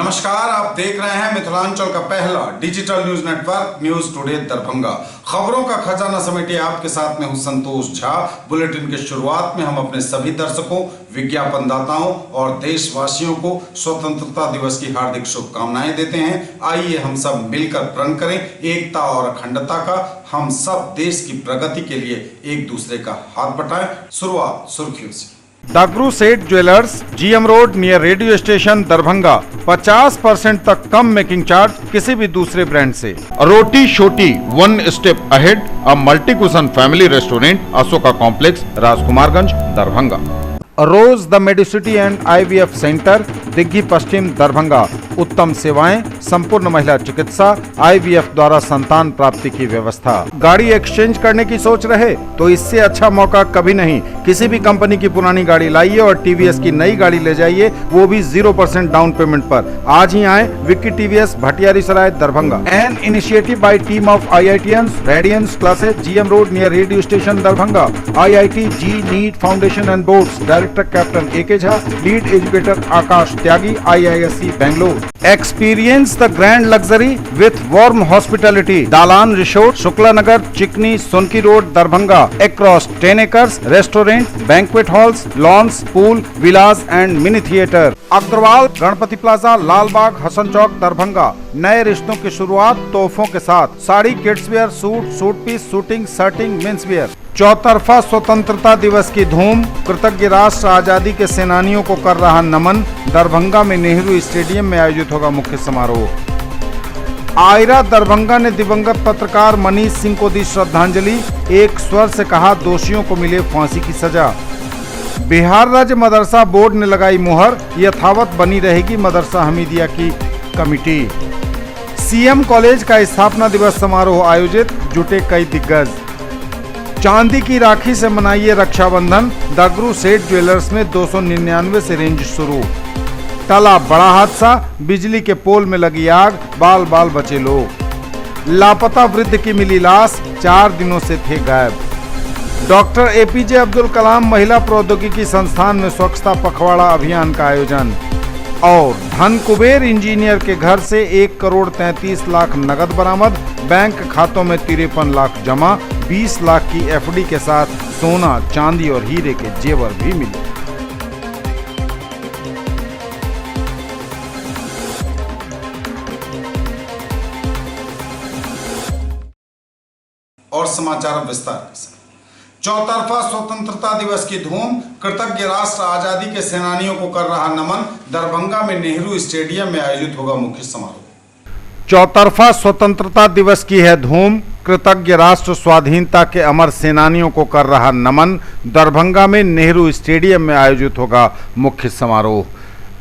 नमस्कार, आप देख रहे हैं मिथिलांचल का पहला digital news network news today Darbhanga. खबरों का खजाना समेटे आपके साथ में हूं संतोष झा। बुलेटिन की शुरुआत में हम अपने सभी दर्शकों, विज्ञापनदाताओं और देशवासियों को स्वतंत्रता दिवस की हार्दिक शुभकामनाएं देते हैं। आइए हम सब मिलकर प्रण करें एकता और अखंडता का। हम सब देश की प्रगति के लिए एक दूसरे का हाथ बटाएं। शुरुआत सुर्खियों से। दागरू सेठ jewellers, GM road near radio station Darbhanga. 50% तक कम मेकिंग चार्ज किसी भी दूसरे ब्रांड से। Roti Shoti one step ahead, a multi cuisine family restaurant, Ashoka complex, Rajkumarganj, Darbhanga. Rose the medicity and IVF centre, Digghi Paschim, Darbhanga. उत्तम सेवाएं, संपूर्ण महिला चिकित्सा, आईवीएफ द्वारा संतान प्राप्ति की व्यवस्था। गाड़ी एक्सचेंज करने की सोच रहे तो इससे अच्छा मौका कभी नहीं। किसी भी कंपनी की पुरानी गाड़ी लाइए और टीवीएस की नई गाड़ी ले जाइए, वो भी 0% डाउन पेमेंट पर। आज ही आए Vicky TVS, Bhatiyari Sarai, Darbhanga. An initiative by team of IITians, radiance classes, GM road near radio station Darbhanga. IIT JEE NEET foundation and boards, director captain AK Jha, lead educator Akash Tyagi, IISc Bangalore. Experience the grand luxury with warm hospitality. Dalan resort, Shukla Nagar, Chikni, Sonki road, Darbhanga. Across 10 acres, restaurant, banquet halls, lawns, pool, villas and mini theater. Agrawal Ganpati plaza, Lalbagh, Hasan Chowk, Darbhanga. नए रिश्तों की शुरुआत तोहफों के साथ। Sari, kids wear, suit, suit piece, shooting, shirting, men's wear. चौतरफा स्वतंत्रता दिवस की धूम, कृतज्ञ राष्ट्र आजादी के सेनानियों को कर रहा नमन। दरभंगा में नेहरू स्टेडियम में आयोजित होगा मुख्य समारोह। आयरा दरभंगा ने दिवंगत पत्रकार मनीष सिंह को दी श्रद्धांजलि। एक स्वर से कहा, दोषियों को मिले फांसी की सजा। बिहार राज्य मदरसा बोर्ड ने लगाई मुहर, यथावत बनी रहेगी मदरसा हमीदिया की कमिटी। सीएम कॉलेज का स्थापना दिवस समारोह आयोजित, जुटे कई दिग्गज। चांदी की राखी से मनाइए रक्षाबंधन, दागरू सेठ ज्वेलर्स में 299 से रेंज शुरू। टला बड़ा हादसा, बिजली के पोल में लगी आग, बाल बाल बचे लोग। लापता वृद्ध की मिली लाश, 4 दिनों से थे गायब। डॉक्टर APJ अब्दुल कलाम महिला प्रौद्योगिकी संस्थान में स्वच्छता पखवाड़ा अभियान का आयोजन। और धन कुबेर इंजीनियर के घर से 1 करोड़ 33 लाख नगद बरामद, बैंक खातों में 53 लाख जमा, 20 लाख की FD के साथ सोना, चांदी और हीरे के जेवर भी मिले। और समाचार विस्तार से। चौतरफा स्वतंत्रता दिवस की धूम, कृतज्ञ राष्ट्र आजादी के सेनानियों को कर रहा नमन। दरभंगा में नेहरू स्टेडियम में आयोजित होगा मुख्य समारोह। चौतरफा स्वतंत्रता दिवस की है धूम, कृतज्ञ राष्ट्र स्वाधीनता के अमर सेनानियों को कर रहा नमन। दरभंगा में नेहरू स्टेडियम में आयोजित होगा मुख्य समारोह।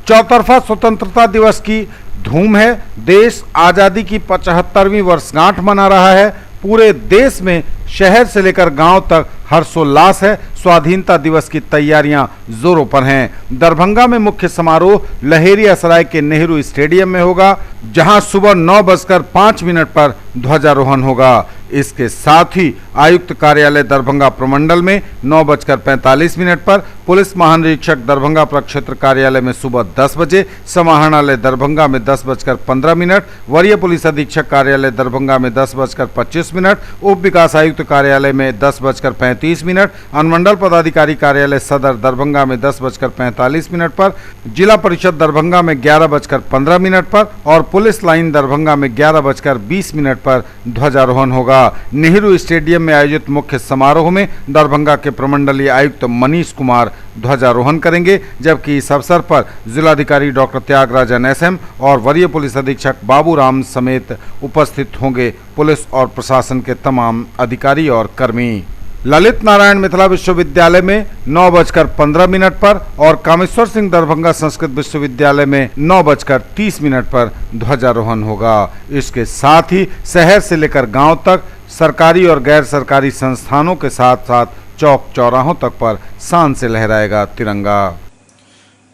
चौतरफा स्वतंत्रता दिवस की धूम है। देश आजादी की 75वीं वर्षगांठ मना रहा है। पूरे देश में शहर से लेकर गांव तक हर्षोल्लास है। स्वाधीनता दिवस की तैयारियां जोरों पर हैं। दरभंगा में मुख्य समारोह लहेरियासराय के नेहरू स्टेडियम में होगा, जहां सुबह 9:05 पर ध्वजारोहण होगा। इसके साथ ही आयुक्त कार्यालय दरभंगा प्रमंडल में 9:45 पर, पुलिस महानिरीक्षक दरभंगा प्रक्षेत्र कार्यालय में सुबह 10 बजे, समाहरणालय दरभंगा में 10:15, वरीय पुलिस अधीक्षक कार्यालय दरभंगा में 10:25, उप विकास आयुक्त कार्यालय में 10:35, अनुमंडल पदाधिकारी कार्यालय सदर दरभंगा में 10:45 पर, जिला परिषद दरभंगा में 11:15 पर और पुलिस लाइन दरभंगा में 11:20 पर ध्वजारोहण होगा। नेहरू स्टेडियम में आयोजित मुख्य समारोह में दरभंगा के प्रमंडलीय आयुक्त मनीष कुमार ध्वजारोहण करेंगे, जबकि इस अवसर पर जिलाधिकारी डॉक्टर त्यागराजन SM और वरीय पुलिस अधीक्षक बाबूराम समेत उपस्थित होंगे पुलिस और प्रशासन के तमाम अधिकारी और कर्मी। ललित नारायण मिथिला विश्वविद्यालय में 9:15 पर और कामेश्वर सिंह दरभंगा संस्कृत विश्वविद्यालय में 9:30 पर ध्वजारोहण होगा। इसके साथ ही शहर से लेकर गांव तक सरकारी और गैर सरकारी संस्थानों के साथ साथ चौक चौराहों तक पर शान से लहराएगा तिरंगा।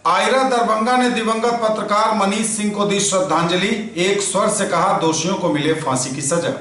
आयरा दरभंगा ने दिवंगत पत्रकार मनीष सिंह को दी श्रद्धांजलि। एक स्वर से कहा, दोषियों को मिले फांसी की सजा।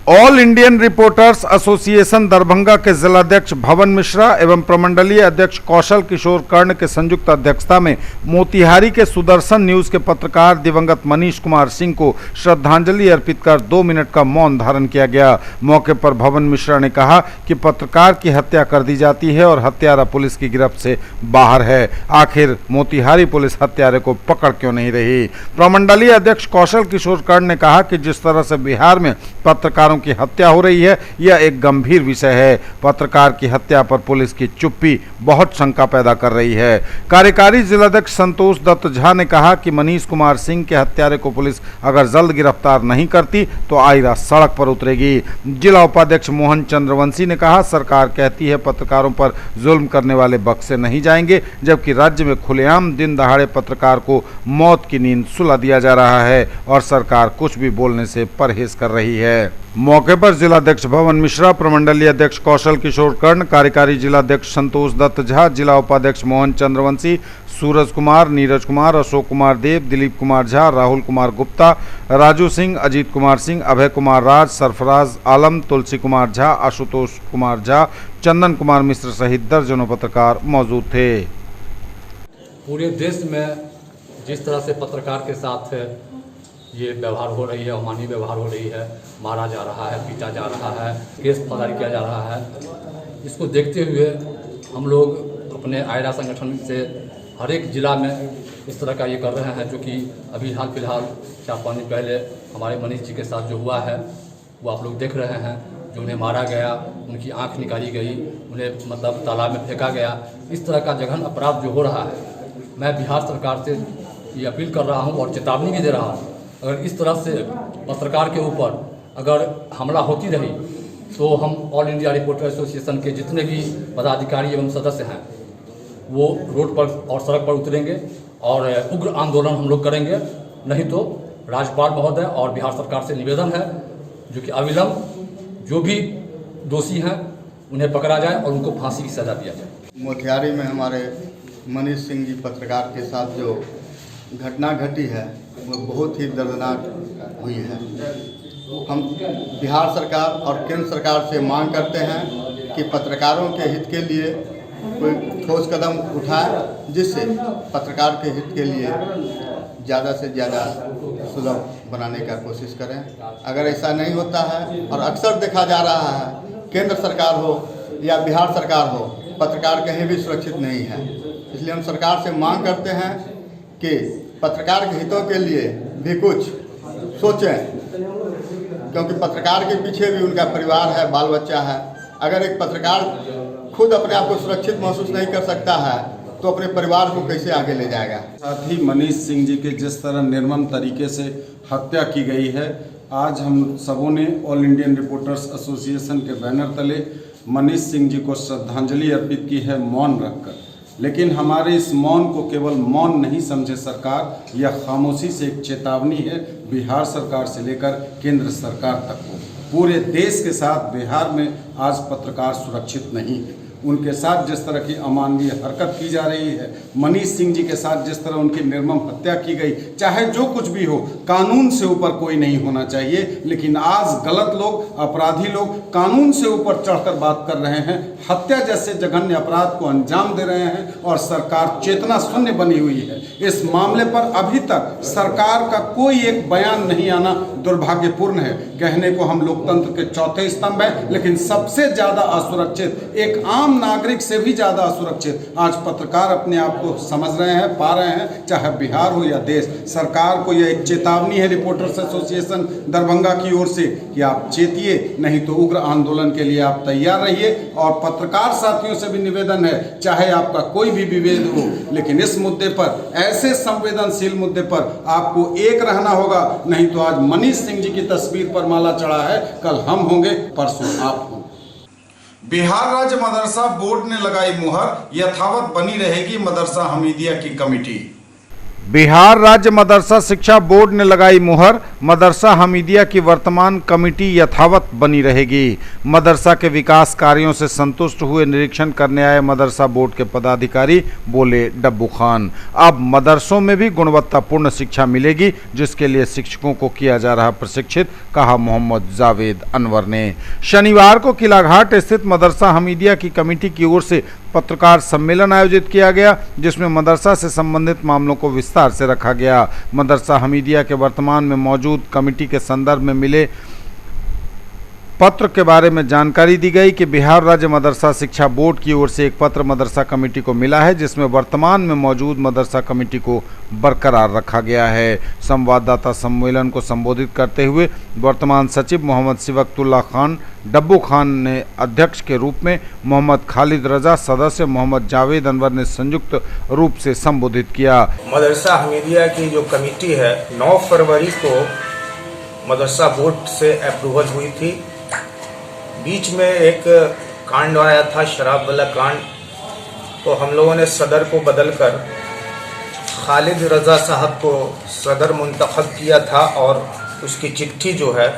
All Indian reporters association Darbhanga के जिलाध्यक्ष भवन मिश्रा एवं प्रमंडलीय अध्यक्ष कौशल किशोर कर्ण के संयुक्त अध्यक्षता में मोतिहारी के सुदर्शन न्यूज के पत्रकार दिवंगत मनीष कुमार सिंह को श्रद्धांजलि अर्पित कर 2 मिनट का मौन धारण किया गया। मौके पर भवन मिश्रा ने कहा कि पत्रकार की हत्या कर दी जाती है और हत्यारा पुलिस की गिरफ्त से बाहर है। आखिर मोतिहारी पुलिस हत्यारे को पकड़ क्यों नहीं रही। प्रमंडलीय अध्यक्ष कौशल किशोर कर्ण ने कहा कि जिस तरह से बिहार में पत्रकारों की हत्या हो रही है, यह एक गंभीर विषय है। पत्रकार की हत्या पर पुलिस की चुप्पी बहुत शंका पैदा कर रही है। कार्यकारी जिलाध्यक्ष संतोष दत्त झा ने कहा कि मनीष कुमार सिंह के हत्यारे को पुलिस अगर जल्द गिरफ्तार नहीं करती तो आइरा सड़क पर उतरेगी। जिला उपाध्यक्ष मोहन चंद्रवंशी ने कहा, सरकार कहती है पत्रकारों पर जुल्म करने वाले बख्शे नहीं जाएंगे, जबकि राज्य में खुलेआम दिन दहाड़े पत्रकार को मौत की नींद सुला दिया जा रहा है और सरकार कुछ भी बोलने से परहेज कर रही है। मौके पर जिलाध्यक्ष भवन मिश्रा, प्रमंडलीय अध्यक्ष कौशल किशोर कर्ण, कार्यकारी जिलाध्यक्ष संतोष दत्त झा, जिला उपाध्यक्ष मोहन चंद्रवंशी, सूरज कुमार, नीरज कुमार, अशोक कुमार देव, दिलीप कुमार झा, राहुल कुमार गुप्ता, राजू सिंह, अजीत कुमार सिंह, अभय कुमार राज, सरफराज आलम, तुलसी कुमार झा, आशुतोष कुमार झा, चंदन कुमार मिश्र सहित दर्जनों पत्रकार मौजूद थे। पूरे देश में जिस तरह से पत्रकार के साथ ये व्यवहार हो रही है, अमानवीय व्यवहार हो रही है, मारा जा रहा है, पीटा जा रहा है, केस फौजदारी किया जा रहा है, इसको देखते हुए हम लोग अपने आयरा संगठन से हर एक जिला में इस तरह का ये कर रहे हैं। जो कि अभी हाल फिलहाल 4-5 दिन पहले हमारे मनीष जी के साथ जो हुआ है वो आप लोग देख रहे हैं। जो उन्हें मारा गया, उनकी आँख निकाली गई, उन्हें मतलब तालाब में फेंका गया, इस तरह का जघन अपराध जो हो रहा है, मैं बिहार सरकार से ये अपील कर रहा हूँ और चेतावनी भी दे रहा हूँ, अगर इस तरह से पत्रकार के ऊपर अगर हमला होती रही तो हम ऑल इंडिया रिपोर्टर एसोसिएशन के जितने भी पदाधिकारी एवं सदस्य हैं वो रोड पर और सड़क पर उतरेंगे और उग्र आंदोलन हम लोग करेंगे। नहीं तो राज्यपाल महोदय और बिहार सरकार से निवेदन है जो कि अविलंब जो भी दोषी हैं उन्हें पकड़ा जाए और उनको फांसी की सजा दिया जाए। मोतिहारी में हमारे मनीष सिंह जी पत्रकार के साथ जो घटना घटी है वो बहुत ही दर्दनाक हुई है। हम बिहार सरकार और केंद्र सरकार से मांग करते हैं कि पत्रकारों के हित के लिए कोई ठोस कदम उठाए, जिससे पत्रकार के हित के लिए ज़्यादा से ज़्यादा सुलभ बनाने का कोशिश करें। अगर ऐसा नहीं होता है, और अक्सर देखा जा रहा है, केंद्र सरकार हो या बिहार सरकार हो, पत्रकार कहीं भी सुरक्षित नहीं है। इसलिए हम सरकार से मांग करते हैं कि पत्रकार के हितों के लिए भी कुछ सोचें, क्योंकि पत्रकार के पीछे भी उनका परिवार है, बाल बच्चा है। अगर एक पत्रकार खुद अपने आप को सुरक्षित महसूस नहीं कर सकता है तो अपने परिवार को कैसे आगे ले जाएगा। साथ ही मनीष सिंह जी के जिस तरह निर्मम तरीके से हत्या की गई है, आज हम सबों ने ऑल इंडियन रिपोर्टर्स एसोसिएशन के बैनर तले मनीष सिंह जी को श्रद्धांजलि अर्पित की है मौन रखकर। लेकिन हमारे इस मौन को केवल मौन नहीं समझे सरकार, यह खामोशी से एक चेतावनी है बिहार सरकार से लेकर केंद्र सरकार तक को। पूरे देश के साथ बिहार में आज पत्रकार सुरक्षित नहीं है। उनके साथ जिस तरह की अमानवीय हरकत की जा रही है, मनीष सिंह जी के साथ जिस तरह उनकी निर्मम हत्या की गई, चाहे जो कुछ भी हो, कानून से ऊपर कोई नहीं होना चाहिए। लेकिन आज गलत लोग, अपराधी लोग कानून से ऊपर चढ़कर बात कर रहे हैं, हत्या जैसे जघन्य अपराध को अंजाम दे रहे हैं और सरकार चेतना शून्य बनी हुई है। इस मामले पर अभी तक सरकार का कोई एक बयान नहीं आना दुर्भाग्यपूर्ण है। कहने को हम लोकतंत्र के चौथे स्तंभ हैं, लेकिन सबसे ज्यादा असुरक्षित, एक आम नागरिक से भी ज्यादा असुरक्षित आज पत्रकार अपने आप को समझ रहे हैं, पा रहे हैं, चाहे बिहार हो या देश। सरकार को यह एक चेतावनी है रिपोर्टर्स एसोसिएशन दरभंगा की ओर से कि आप चेतिए, नहीं तो उग्र आंदोलन के लिए आप तैयार रहिए। और पत्रकार साथियों से भी निवेदन है, चाहे आपका कोई भी विभेद हो, लेकिन इस मुद्दे पर, ऐसे संवेदनशील मुद्दे पर आपको एक रहना होगा। नहीं तो आज मनीष सिंह जी की तस्वीर पर माला चढ़ा है, कल हम होंगे, परसों आप हो। बिहार राज्य मदरसा बोर्ड ने लगाई मुहर, यथावत बनी रहेगी मदरसा हमीदिया की कमेटी। बिहार राज्य मदरसा शिक्षा बोर्ड ने लगाई मुहर, मदरसा हमीदिया की वर्तमान कमेटी यथावत बनी रहेगी। मदरसा के विकास कार्यों से संतुष्ट हुए निरीक्षण करने आए मदरसा बोर्ड के पदाधिकारी बोले डब्बू खान, अब मदरसों में भी गुणवत्तापूर्ण शिक्षा मिलेगी, जिसके लिए शिक्षकों को किया जा रहा प्रशिक्षित, कहा मोहम्मद जावेद अनवर ने। शनिवार को किलाघाट स्थित मदरसा हमीदिया की कमेटी की ओर से पत्रकार सम्मेलन आयोजित किया गया, जिसमें मदरसा से संबंधित मामलों को विस्तार से रखा गया। मदरसा हमीदिया के वर्तमान में मौजूद कमेटी के संदर्भ में मिले पत्र के बारे में जानकारी दी गई कि बिहार राज्य मदरसा शिक्षा बोर्ड की ओर से एक पत्र मदरसा कमेटी को मिला है, जिसमें वर्तमान में मौजूद मदरसा कमेटी को बरकरार रखा गया है। संवाददाता सम्मेलन को संबोधित करते हुए वर्तमान सचिव मोहम्मद सिबकतुल्लाह खान डब्बू खान ने अध्यक्ष के रूप में, मोहम्मद खालिद रजा सदस्य, मोहम्मद जावेद अनवर ने संयुक्त रूप से संबोधित किया। मदरसा हमीदिया की जो कमेटी है 9 फरवरी को मदरसा बोर्ड से अप्रूवल हुई थी। बीच में एक कांड आया था, शराब वाला कांड, तो हम लोगों ने सदर को बदलकर खालिद रजा साहब को सदर मुंतखब किया था और उसकी चिट्ठी जो है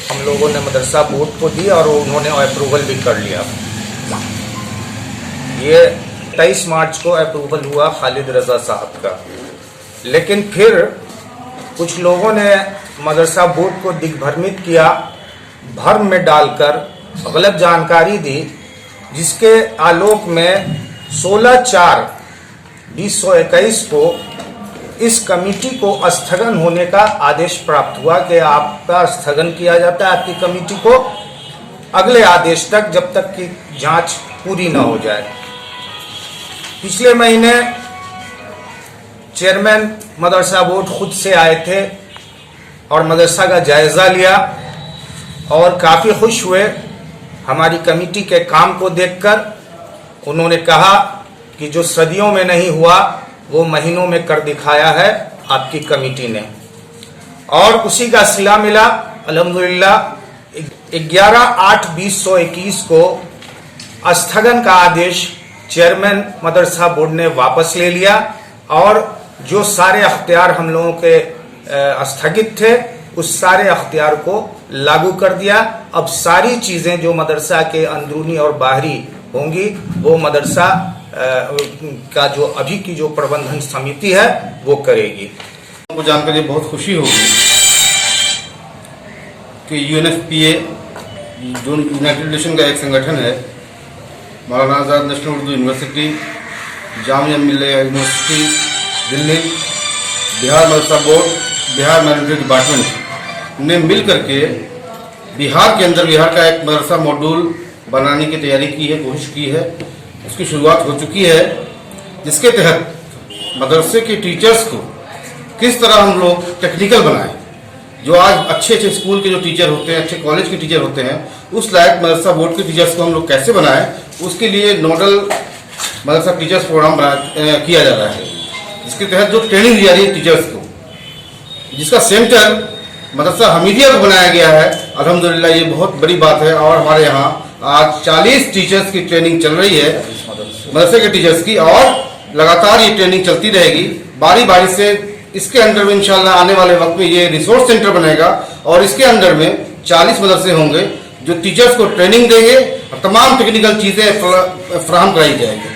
हम लोगों ने मदरसा बोर्ड को दी और उन्होंने अप्रूवल भी कर लिया। ये 23 मार्च को अप्रूवल हुआ खालिद रजा साहब का, लेकिन फिर कुछ लोगों ने मदरसा बोर्ड को दिग्भ्रमित किया, भ्रम में डालकर गलत जानकारी दी, जिसके आलोक में 16/4/2021 को इस कमेटी को स्थगन होने का आदेश प्राप्त हुआ कि आपका स्थगन किया जाता है, आपकी कमेटी को अगले आदेश तक, जब तक कि जांच पूरी न हो जाए। पिछले महीने चेयरमैन मदरसा बोर्ड खुद से आए थे और मदरसा का जायजा लिया और काफ़ी खुश हुए हमारी कमेटी के काम को देखकर। उन्होंने कहा कि जो सदियों में नहीं हुआ वो महीनों में कर दिखाया है आपकी कमेटी ने, और उसी का सिला मिला अल्हम्दुलिल्लाह 11/8/2021 को स्थगन का आदेश चेयरमैन मदरसा बोर्ड ने वापस ले लिया और जो सारे अख्तियार हम लोगों के स्थगित थे उस सारे अख्तियार को लागू कर दिया। अब सारी चीजें जो मदरसा के अंदरूनी और बाहरी होंगी वो मदरसा का जो अभी की जो प्रबंधन समिति है वो करेगी। आपको जानकर ये बहुत खुशी होगी कि UNFPA जो यूनाइटेड नेशन का एक संगठन है, Maulana Azad national Urdu university, Jamia Millia university Delhi, Bihar Madrasa board, Bihar minority department ने मिल करके बिहार के अंदर बिहार का एक मदरसा मॉड्यूल बनाने की तैयारी की है, कोशिश की है। उसकी शुरुआत हो चुकी है, जिसके तहत मदरसे के टीचर्स को किस तरह हम लोग टेक्निकल बनाएं, जो आज अच्छे अच्छे स्कूल के जो टीचर होते हैं, अच्छे कॉलेज के टीचर होते हैं, उस लायक मदरसा बोर्ड के टीचर्स को हम लोग कैसे बनाएं, उसके लिए नोडल मदरसा टीचर्स प्रोग्राम किया जा रहा है, जिसके तहत जो ट्रेनिंग दी जा रही है टीचर्स को, जिसका सेंटर मदरसा हमीदिया को बनाया गया है। अल्हम्दुलिल्लाह ये बहुत बड़ी बात है और हमारे यहाँ आज 40 टीचर्स की ट्रेनिंग चल रही है मदरसे के टीचर्स की, और लगातार ये ट्रेनिंग चलती रहेगी बारी बारी से। इसके अंडर में इंशाल्लाह आने वाले वक्त में ये रिसोर्स सेंटर बनेगा और इसके अंदर में 40 मदरसे होंगे जो टीचर्स को ट्रेनिंग देंगे और तमाम टेक्निकल चीज़ें फराहम कराई जाएंगी।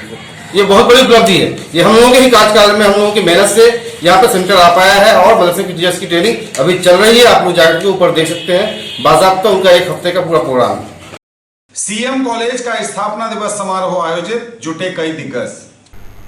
ये बहुत बड़ी उपलब्धि है, ये हम लोगों के ही कार्यकाल में, हम लोगों की मेहनत से यहाँ पे सेंटर आ पाया है और मदरसे की टीचर्स की ट्रेनिंग अभी चल रही है। आप लोग जाकर के ऊपर देख सकते हैं, बाज़ाब्ता उनका 1 हफ्ते का पूरा प्रोग्राम। सीएम कॉलेज का स्थापना दिवस समारोह आयोजित, जुटे कई दिग्गज।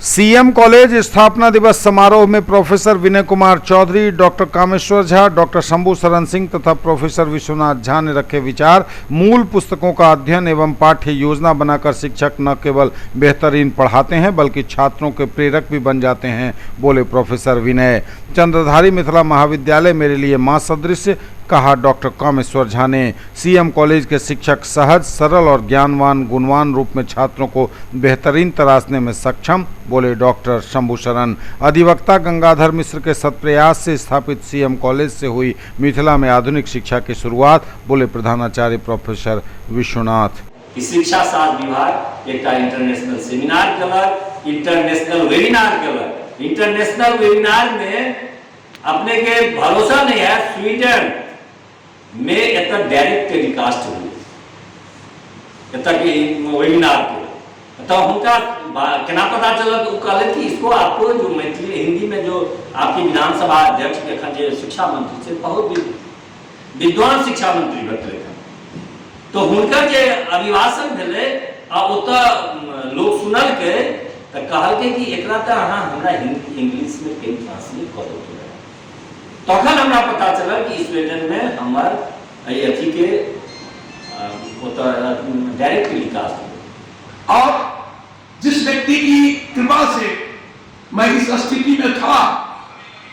सीएम कॉलेज स्थापना दिवस समारोह में professor Vinay Kumar Chaudhary, doctor Kameshwar Jha, doctor Shambhu Sharan Singh तथा प्रोफेसर विश्वनाथ झा ने रखे विचार। मूल पुस्तकों का अध्ययन एवं पाठ्य योजना बनाकर शिक्षक न केवल बेहतरीन पढ़ाते हैं बल्कि छात्रों के प्रेरक भी बन जाते हैं, बोले प्रोफेसर विनय। चंद्रधारी मिथिला महाविद्यालय मेरे लिए मां सदृश, कहा डॉक्टर कामेश्वर झा ने। सीएम कॉलेज के शिक्षक सहज, सरल और ज्ञानवान, गुणवान रूप में छात्रों को बेहतरीन तराशने में सक्षम, बोले डॉक्टर शंभू शरण। अधिवक्ता गंगाधर मिश्र के सत्प्रयास से स्थापित सीएम कॉलेज से हुई मिथिला में आधुनिक शिक्षा की शुरुआत, बोले प्रधानाचार्य प्रोफेसर विश्वनाथ। शिक्षा शास्त्र विभाग एक इंटरनेशनल सेमिनार केलक, इंटरनेशनल वेबिनार केलक। इंटरनेशनल वेबिनार में अपने के भरोसा नहीं है स्वीडन में इतना डायरेक्ट टेलीकास्ट हुई इतना कि वेबिनार के तो उनका केना पता चला तो कहले कि इसको आपको जो मैथिली हिंदी में जो आपकी विधानसभा अध्यक्ष एखन जो शिक्षा मंत्री से बहुत विद्वान शिक्षा मंत्री बतले तो हुनकर जे अभिभाषण भेले आ ओतऽ लोग सुनल के तो कहलकै कि एकरा त अहाँ हमरा इंग्लिश में कई ट्रांसलेट कर दो तखन हमरा पता चला कि स्वीडन में हमर अथी के डायरेक्ट टेलीकास्ट और जिस व्यक्ति की कृपा से मैं इस स्थिति में था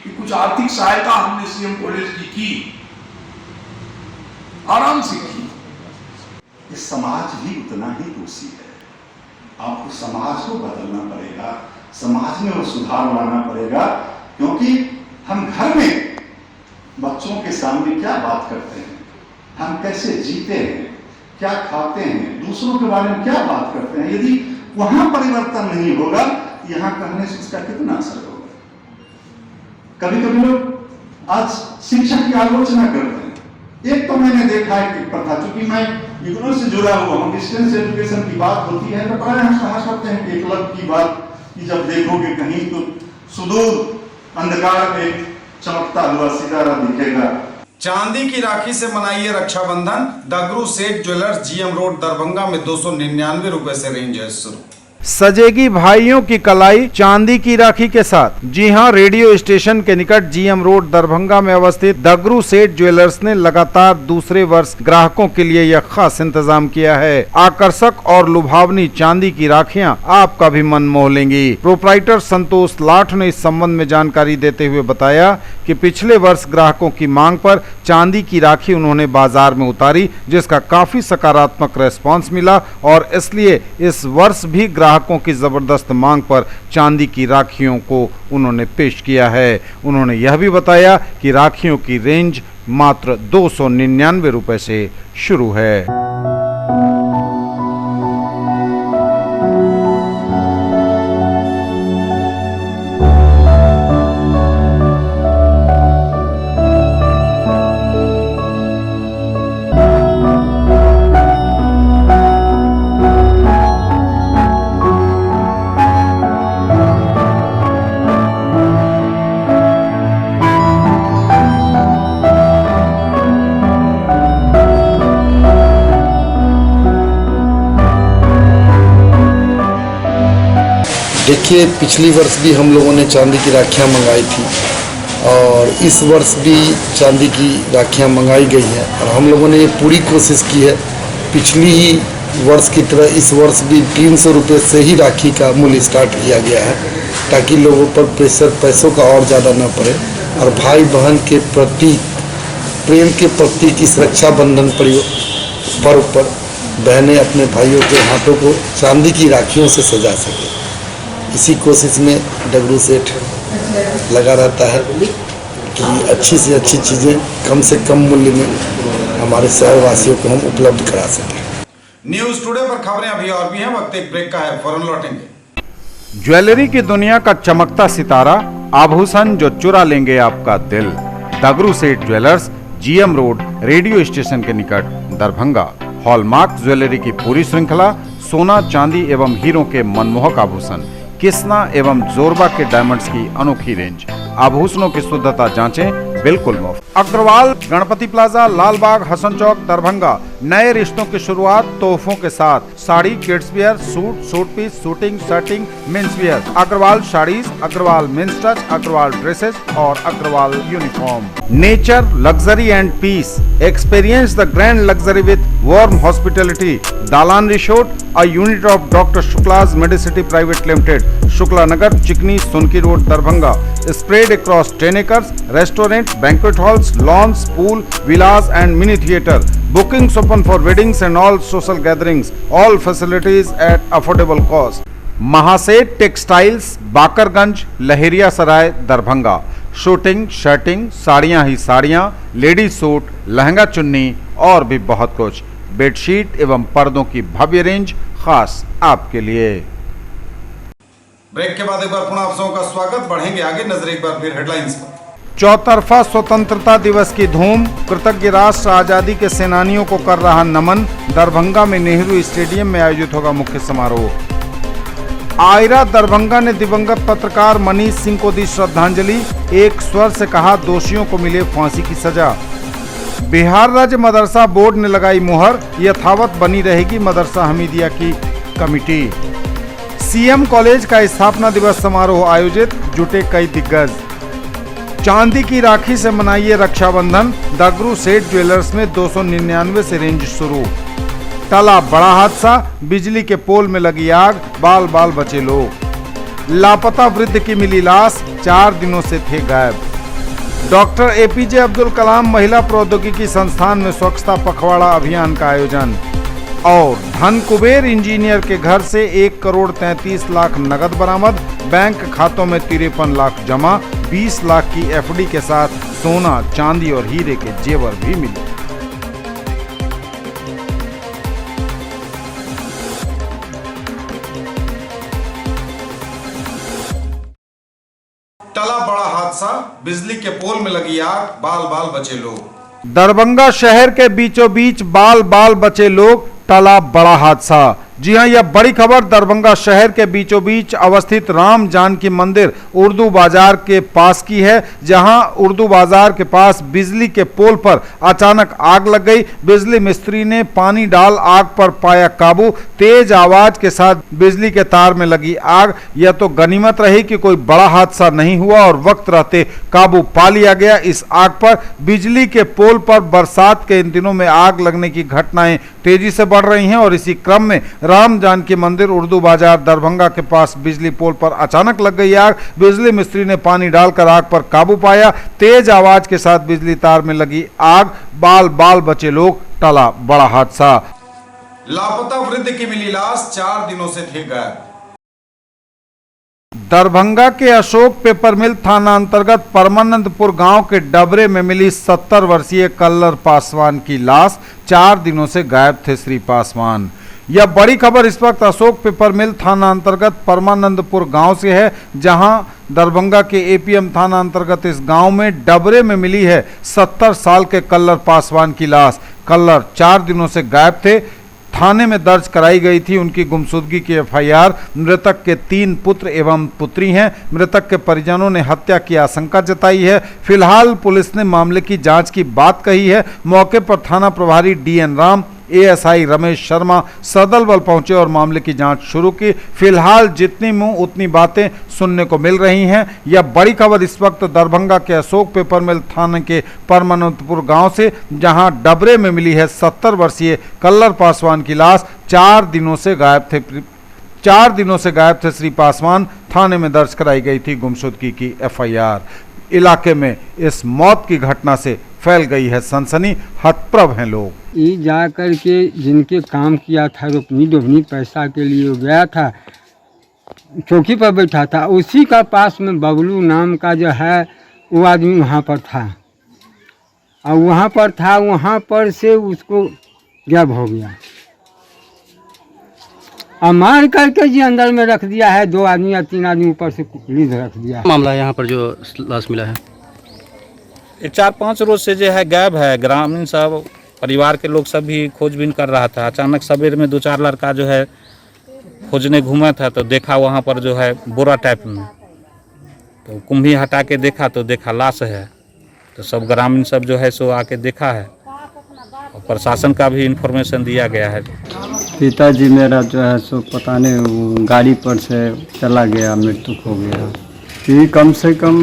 कि कुछ आर्थिक सहायता हमने सीएम कॉलेज की आराम से की। ये समाज भी उतना ही दोषी है। आपको समाज को बदलना पड़ेगा, समाज में वो सुधार लाना पड़ेगा, क्योंकि हम घर में बच्चों के सामने क्या बात करते हैं, हम कैसे जीते हैं, क्या खाते हैं, दूसरों के बारे में क्या बात करते हैं, यदि वहां परिवर्तन नहीं होगा यहाँ कहने से उसका कितना असर होगा। कभी कभी लोग आज शिक्षा की आलोचना करते हैं। एक तो मैंने देखा है कि प्रथा, चूंकि मैं इग्नोर से जुड़ा हुआ हूँ, डिस्टेंस एजुकेशन की बात होती है तो प्राय हम कहा सकते हैं कि एकलव्य की बात कि जब देखोगे कहीं तो सुदूर अंधकार में चमकता हुआ सितारा दिखेगा। चांदी की राखी से मनाइए रक्षाबंधन। दगरू सेठ ज्वेलर्स जीएम रोड दरभंगा में 299 रुपए से रेंज है शुरू। सजेगी भाइयों की कलाई चांदी की राखी के साथ। जी हां, रेडियो स्टेशन के निकट जीएम रोड दरभंगा में अवस्थित दगरू सेठ ज्वेलर्स ने लगातार दूसरे वर्ष ग्राहकों के लिए यह खास इंतजाम किया है। आकर्षक और लुभावनी चांदी की राखियां आपका भी मन मोह लेंगी। प्रोप्राइटर संतोष लाठ ने इस संबंध में जानकारी देते हुए बताया कि पिछले वर्ष ग्राहकों की मांग पर चांदी की राखी उन्होंने बाजार में उतारी, जिसका काफी सकारात्मक रेस्पॉन्स मिला और इसलिए इस वर्ष भी ग्राहकों की जबरदस्त मांग पर चांदी की राखियों को उन्होंने पेश किया है। उन्होंने यह भी बताया कि राखियों की रेंज मात्र 299 रुपए से शुरू है। देखिए, पिछली वर्ष भी हम लोगों ने चांदी की राखियाँ मंगाई थी और इस वर्ष भी चांदी की राखियाँ मंगाई गई हैं और हम लोगों ने ये पूरी कोशिश की है पिछली ही वर्ष की तरह इस वर्ष भी 300 रुपये से ही राखी का मूल्य स्टार्ट किया गया है, ताकि लोगों पर प्रेशर पैसों का और ज़्यादा न पड़े और भाई बहन के प्रति प्रेम के प्रतीक इस रक्षाबंधन पर्व पर बहनें अपने भाइयों के हाथों को चांदी की राखियों से सजा सकें। इसी कोशिश में डगरू सेठ लगा रहता है कि अच्छी से अच्छी चीज़ें कम से कम मूल्य में हमारे शहर वासियों को हम उपलब्ध करा सकें। न्यूज टुडे पर खबरें अभी और भी हैं, वक्त एक ब्रेक का है, फौरन लौटेंगे। ज्वेलरी की दुनिया का चमकता सितारा, आभूषण जो चुरा लेंगे आपका दिल। दगरू सेठ jewellers, GM road, radio station के निकट, दरभंगा। हॉलमार्क ज्वेलरी की पूरी श्रृंखला, सोना, चांदी एवं हीरों के मनमोहक आभूषण, किस्ना एवं जोरबा के डायमंड्स की अनोखी रेंज। आभूषणों की शुद्धता जांचें बिल्कुल मुफ्त। अग्रवाल गणपति प्लाजा, लालबाग, हसन चौक, दरभंगा। नए रिश्तों की शुरुआत तोहफों के साथ। Sari, kids wear, suit, suit piece, shooting, shirting, men's wear. Agrawal saris, Agrawal men's touch, Agrawal dresses और Agrawal uniform. Nature, luxury and peace. Experience the grand luxury with warm hospitality. Dalan resort, a unit of Dr. Shukla's Medicity Private Limited, Shukla Nagar, Chikni, Sunki Road, Darbhanga. Spread across 10 acres, restaurant, banquet halls, lawns, pool, villas and mini theatre. Bookings open for weddings and all social gatherings. All facilities at affordable cost. Mahaseth textiles, Bakarganj, Laheriasarai, Darbhanga. Shooting, shirting, साड़ियाँ ही साड़ियाँ, ladies suit, lehenga चुन्नी और भी बहुत कुछ। Bedsheet एवं पर्दों की भव्य रेंज खास आपके लिए। ब्रेक के बाद एक बार पुनः आप सबों का स्वागत। बढ़ेंगे आगे, नजर एक बार फिर हेडलाइंस पर। चौतरफा स्वतंत्रता दिवस की धूम, कृतज्ञ राष्ट्र आजादी के सेनानियों को कर रहा नमन। दरभंगा में नेहरू स्टेडियम में आयोजित होगा मुख्य समारोह। आयरा दरभंगा ने दिवंगत पत्रकार मनीष सिंह को दी श्रद्धांजलि, एक स्वर से कहा दोषियों को मिले फांसी की सजा। बिहार राज्य मदरसा बोर्ड ने लगाई मुहर, यथावत बनी रहेगी मदरसा हमीदिया की कमेटी। सीएम कॉलेज का स्थापना दिवस समारोह आयोजित, जुटे कई दिग्गज। चांदी की राखी से मनाइए रक्षाबंधन, दगरू सेठ ज्वेलर्स में 299 से रेंज शुरू। टला बड़ा हादसा, बिजली के पोल में लगी आग, बाल बाल बचे लोग। लापता वृद्ध की मिली लाश, 4 दिनों से थे गायब। डॉक्टर एपीजे अब्दुल कलाम महिला प्रौद्योगिकी संस्थान में स्वच्छता पखवाड़ा अभियान का आयोजन। और धन कुबेर इंजीनियर के घर से 1 करोड़ 33 लाख नगद बरामद, बैंक खातों में 53 लाख जमा, 20 लाख की एफडी के साथ सोना, चांदी और हीरे के जेवर भी मिले। टला बड़ा हादसा, बिजली के पोल में लगी आग, बाल बाल बचे लोग। दरभंगा शहर के बीचों बीच बाल बाल बचे लोग, टला बड़ा हादसा। जी हां, यह बड़ी खबर दरभंगा शहर के बीचों बीच अवस्थित राम जानकी मंदिर उर्दू बाजार के पास की है, जहां उर्दू बाजार के पास बिजली के पोल पर अचानक आग लग गई। बिजली मिस्त्री ने पानी डाल आग पर पाया काबू। तेज आवाज के साथ बिजली के तार में लगी आग। यह तो गनीमत रही कि कोई बड़ा हादसा नहीं हुआ और वक्त रहते काबू पा लिया गया इस आग पर। बिजली के पोल पर बरसात के इन दिनों में आग लगने की घटनाएं तेजी से बढ़ रही हैं और इसी क्रम में राम जानकी मंदिर उर्दू बाजार दरभंगा के पास बिजली पोल पर अचानक लग गई आग। बिजली मिस्त्री ने पानी डालकर आग पर काबू पाया। तेज आवाज के साथ बिजली तार में लगी आग, बाल बाल बचे लोग, टला बड़ा हादसा। लापता वृद्ध की मिली लाश, 4 दिनों से थे गायब। दरभंगा के अशोक पेपर मिल थाना अंतर्गत परमानंदपुर गांव के डबरे में मिली 70 वर्षीय कल्लर पासवान की लाश, 4 दिनों से गायब थे श्री पासवान। यह बड़ी खबर इस वक्त अशोक पेपर मिल थाना अंतर्गत परमानंदपुर गांव से है, जहां दरभंगा के एपीएम थाना अंतर्गत इस गांव में डबरे में मिली है 70 साल के कल्लर पासवान की लाश। कल्लर 4 दिनों से गायब थे। थाने में दर्ज कराई गई थी उनकी गुमशुदगी की एफआईआर। मृतक के 3 पुत्र एवं पुत्री हैं। मृतक के परिजनों ने हत्या की आशंका जताई है। फिलहाल पुलिस ने मामले की जांच की बात कही है। मौके पर थाना प्रभारी डीएन राम, एएसआई रमेश शर्मा सदल बल पहुंचे और मामले की जांच शुरू की। फिलहाल जितनी मुंह उतनी बातें सुनने को मिल रही हैं। यह बड़ी खबर इस वक्त दरभंगा के अशोक पेपर मिल थाने के परमानंदपुर गांव से, जहां डबरे में मिली है 70 वर्षीय कल्लर पासवान की लाश। 4 दिनों से गायब थे श्री पासवान। थाने में दर्ज कराई गई थी गुमशुदगी की एफआईआर। इलाके में इस मौत की घटना से फैल गई है सनसनी। हतप्रभ हैं लोग। ये जा कर के जिनके काम किया था, रोपनी पैसा के लिए गया था, चौकी पर बैठा था, उसी का पास में बबलू नाम का जो है वो आदमी वहाँ पर था। और वहाँ पर से उसको गायब हो गया और मार करके जी अंदर में रख दिया है। 2 आदमी या 3 आदमी ऊपर से लीड रख दिया। मामला यहाँ पर जो लाश मिला है 4-5 रोज से जो है गायब है। ग्रामीण सब, परिवार के लोग सब भी खोजबीन कर रहा था। अचानक सवेर में 2-4 लड़का जो है खोजने घूमा था, तो देखा वहाँ पर जो है बोरा टाइप में, तो कुम्भी हटा के देखा तो देखा लाश है। तो सब ग्रामीण सब जो है सो आके देखा है और प्रशासन का भी इंफॉर्मेशन दिया गया है। पिताजी मेरा जो है सो पता नहीं गाड़ी पर से चला गया, मृत्यु हो गया। ये कम से कम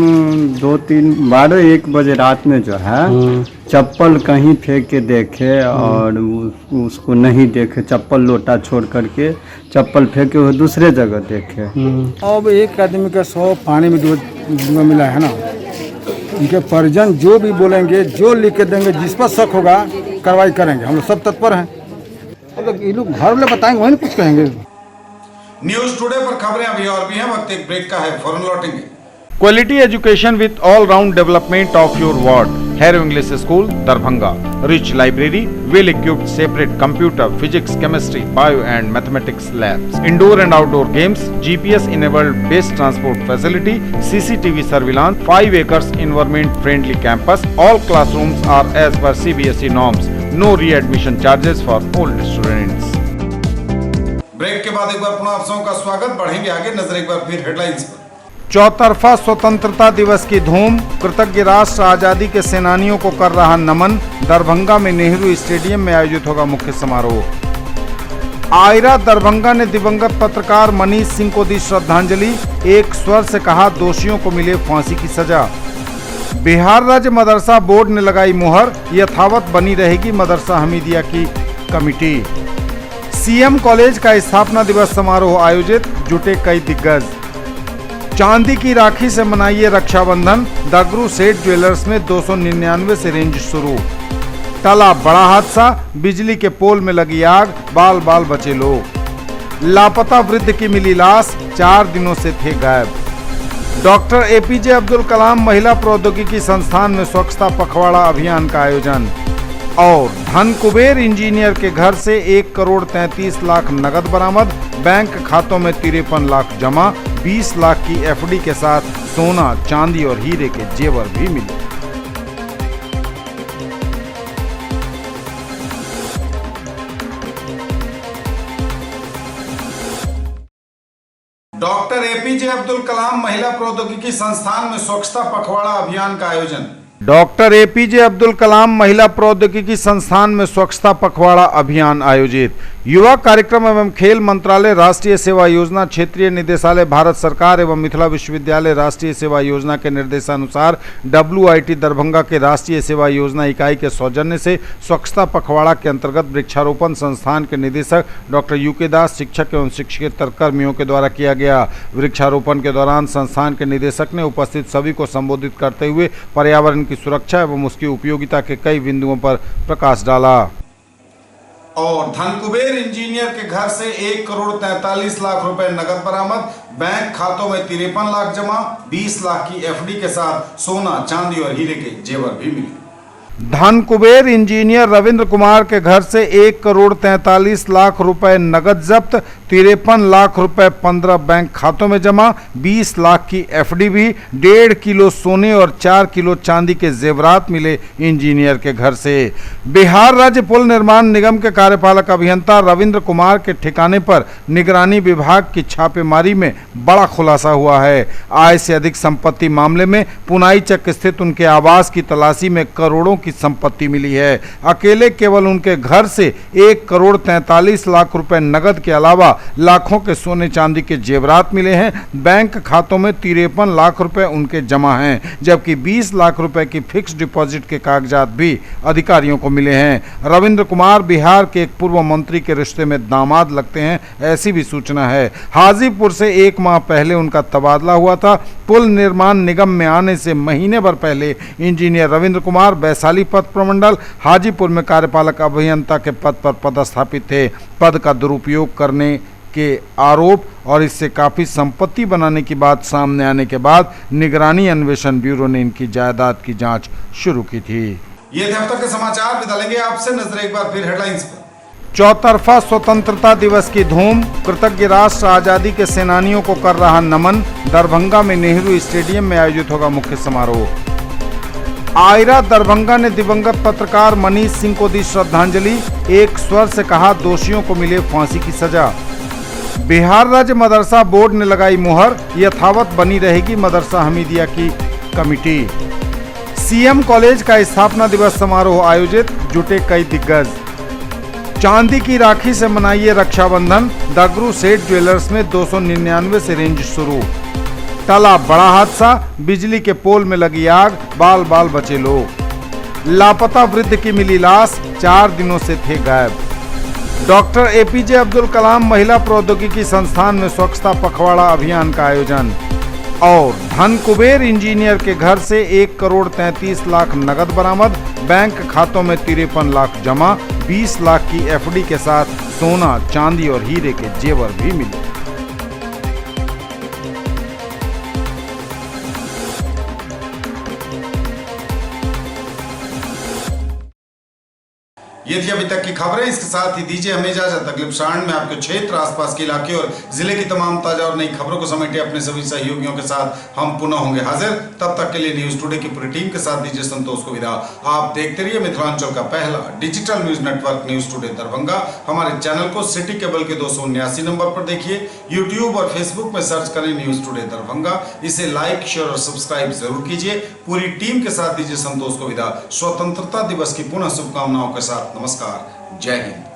2-3-12-1 बजे रात में जो है चप्पल कहीं फेंक के देखे और उसको नहीं देखे। चप्पल लोटा छोड़ करके चप्पल फेंके हुए दूसरे जगह देखे। अब एक आदमी का 100 पानी में डूबा मिला है ना। उनके परिजन जो भी बोलेंगे, जो लिख के देंगे, जिस पर शक होगा कार्रवाई करेंगे। हम लोग सब तत्पर हैं। अब ये लोग घर वाले बताएंगे, वही कुछ कहेंगे। न्यूज टुडे पर खबरें अभी और भी हैं, वक्त एक ब्रेक का है, फौरन लौटेंगे। Quality education with all round development of your ward. Harrow English school Darbhanga, rich library, well equipped separate computer, physics, chemistry, bio and mathematics labs, indoor and outdoor games, GPS enabled based transport facility, CCTV surveillance, 5 acres environment friendly campus. All classrooms are as per CBSE norms. No re-admission charges for old students. Break के बाद एक बार पुनः आप सबों का स्वागत। बढ़ेंगे आगे, नजर एक बार फिर हेडलाइंस पर। चौतरफा स्वतंत्रता दिवस की धूम, कृतज्ञ राष्ट्र आजादी के सेनानियों को कर रहा नमन। दरभंगा में नेहरू स्टेडियम में आयोजित होगा मुख्य समारोह। आयरा दरभंगा ने दिवंगत पत्रकार मनीष सिंह को दी श्रद्धांजलि। एक स्वर से कहा, दोषियों को मिले फांसी की सजा। बिहार राज्य मदरसा बोर्ड ने लगाई मुहर, यथावत बनी रहेगी मदरसा हमीदिया की कमिटी। सीएम कॉलेज का स्थापना दिवस समारोह आयोजित, जुटे कई दिग्गज। चांदी की राखी से मनाइए रक्षाबंधन, दगरू सेठ ज्वेलर्स में 299 से रेंज शुरू। टला बड़ा हादसा, बिजली के पोल में लगी आग, बाल बाल बचे लोग। लापता वृद्ध की मिली लाश, 4 दिनों से थे गायब। डॉक्टर एपीजे अब्दुल कलाम महिला प्रौद्योगिकी संस्थान में स्वच्छता पखवाड़ा अभियान का आयोजन। और धन कुबेर इंजीनियर के घर से 1,33 लाख नगद बरामद, बैंक खातों में 53 लाख जमा, 20 लाख की एफडी के साथ सोना, चांदी और हीरे के जेवर भी मिले। डॉक्टर एपीजे अब्दुल कलाम महिला प्रौद्योगिकी संस्थान में स्वच्छता पखवाड़ा अभियान का आयोजन। डॉक्टर एपीजे अब्दुल कलाम महिला प्रौद्योगिकी संस्थान में स्वच्छता पखवाड़ा अभियान आयोजित। युवा कार्यक्रम एवं खेल मंत्रालय, राष्ट्रीय सेवा योजना, क्षेत्रीय निदेशालय भारत सरकार एवं मिथिला विश्वविद्यालय राष्ट्रीय सेवा योजना के निर्देशानुसार WIT दरभंगा के राष्ट्रीय सेवा योजना इकाई के सौजन्य से स्वच्छता पखवाड़ा के अंतर्गत वृक्षारोपण संस्थान के निदेशक डॉक्टर यूके दास, शिक्षक एवं शिक्षकेतर कर्मियों के द्वारा किया गया। वृक्षारोपण के दौरान संस्थान के निदेशक ने उपस्थित सभी को संबोधित करते हुए पर्यावरण की सुरक्षा एवं उसकी उपयोगिता के कई बिंदुओं पर प्रकाश डाला। और धन कुबेर इंजीनियर के घर से 1,43 लाख रुपए नगद बरामद, बैंक खातों में 53 लाख जमा, 20 लाख की एफडी के साथ सोना, चांदी और हीरे के जेवर भी मिले। धन कुबेर इंजीनियर रविंद्र कुमार के घर से 1,43 लाख रुपए नगद जब्त, 53 लाख रुपए 15 बैंक खातों में जमा, 20 लाख की एफडी भी, 1.5 किलो सोने और 4 किलो चांदी के जेवरात मिले इंजीनियर के घर से। बिहार राज्य पुल निर्माण निगम के कार्यपालक अभियंता रविंद्र कुमार के ठिकाने पर निगरानी विभाग की छापेमारी में बड़ा खुलासा हुआ है। आय से अधिक संपत्ति मामले में पुनाई चक स्थित उनके आवास की तलाशी में करोड़ों की संपत्ति मिली है। अकेले केवल उनके घर से 1,43 लाख रुपए नगद के अलावा लाखों के सोने चांदी के जेवरात मिले हैं। बैंक खातों में 53 लाख रुपए उनके जमा हैं, जबकि 20 लाख रुपए की फिक्स डिपॉजिट के कागजात भी अधिकारियों को मिले हैं। रविंद्र कुमार बिहार के एक पूर्व मंत्री के रिश्ते में दामाद लगते हैं, ऐसी भी सूचना है। हाजीपुर से 1 माह पहले उनका तबादला हुआ था। पुल निर्माण निगम में आने से महीने भर पहले इंजीनियर रविंद्र कुमार वैशाली पथ प्रमंडल हाजीपुर में कार्यपालक अभियंता के पद पर पदस्थापित थे। पद का दुरुपयोग करने के आरोप और इससे काफी संपत्ति बनाने की बात सामने आने के बाद निगरानी अन्वेषण ब्यूरो ने इनकी जायदाद की जांच शुरू की थी। ये थे अब तक के समाचार। विदा लेंगे आपसे, नजर एक बार फिर हेडलाइंस पर। चौतरफा स्वतंत्रता दिवस की धूम, कृतज्ञ राष्ट्र आजादी के सेनानियों को कर रहा नमन। दरभंगा में नेहरू स्टेडियम में आयोजित होगा मुख्य समारोह। आयरा दरभंगा ने दिवंगत पत्रकार मनीष सिंह को दी श्रद्धांजलि। एक स्वर से कहा, दोषियों को मिले फांसी की सजा। बिहार राज्य मदरसा बोर्ड ने लगाई मुहर, यथावत बनी रहेगी मदरसा हमीदिया की कमिटी। सीएम कॉलेज का स्थापना दिवस समारोह आयोजित, जुटे कई दिग्गज। चांदी की राखी से मनाइए रक्षाबंधन, दगरू सेठ ज्वेलर्स में 299 से रेंज शुरू। टला बड़ा हादसा, बिजली के पोल में लगी आग, बाल बाल बचे लोग। लापता वृद्ध की मिली लाश, 4 दिनों से थे गायब। डॉक्टर एपीजे अब्दुल कलाम महिला प्रौद्योगिकी संस्थान में स्वच्छता पखवाड़ा अभियान का आयोजन। और धन कुबेर इंजीनियर के घर से 1,33 लाख नगद बरामद, बैंक खातों में 53 लाख जमा, 20 लाख की एफडी के साथ सोना, चांदी और हीरे के जेवर भी मिले। ये थी अभी तक की खबरें। इसके साथ ही दीजिए हमें इजाजत। अगले प्रसारण में आपके क्षेत्र, आसपास के इलाके और जिले की तमाम ताजा और नई खबरों को समेटे अपने सभी सहयोगियों के साथ हम पुनः होंगे हाजिर। तब तक के लिए न्यूज टुडे की पूरी टीम के साथ दीजिए संतोष को विदा। आप देखते रहिए मिथिलांचल का पहला digital news network news today Darbhanga. हमारे चैनल को सिटी केबल के 279 नंबर पर देखिए। यूट्यूब और फेसबुक में सर्च करें न्यूज टुडे दरभंगा। इसे लाइक, शेयर और सब्सक्राइब जरूर कीजिए। पूरी टीम के साथ दीजिए संतोष को विदा। स्वतंत्रता दिवस की पुनः शुभकामनाओं के साथ नमस्कार। जय हिंद।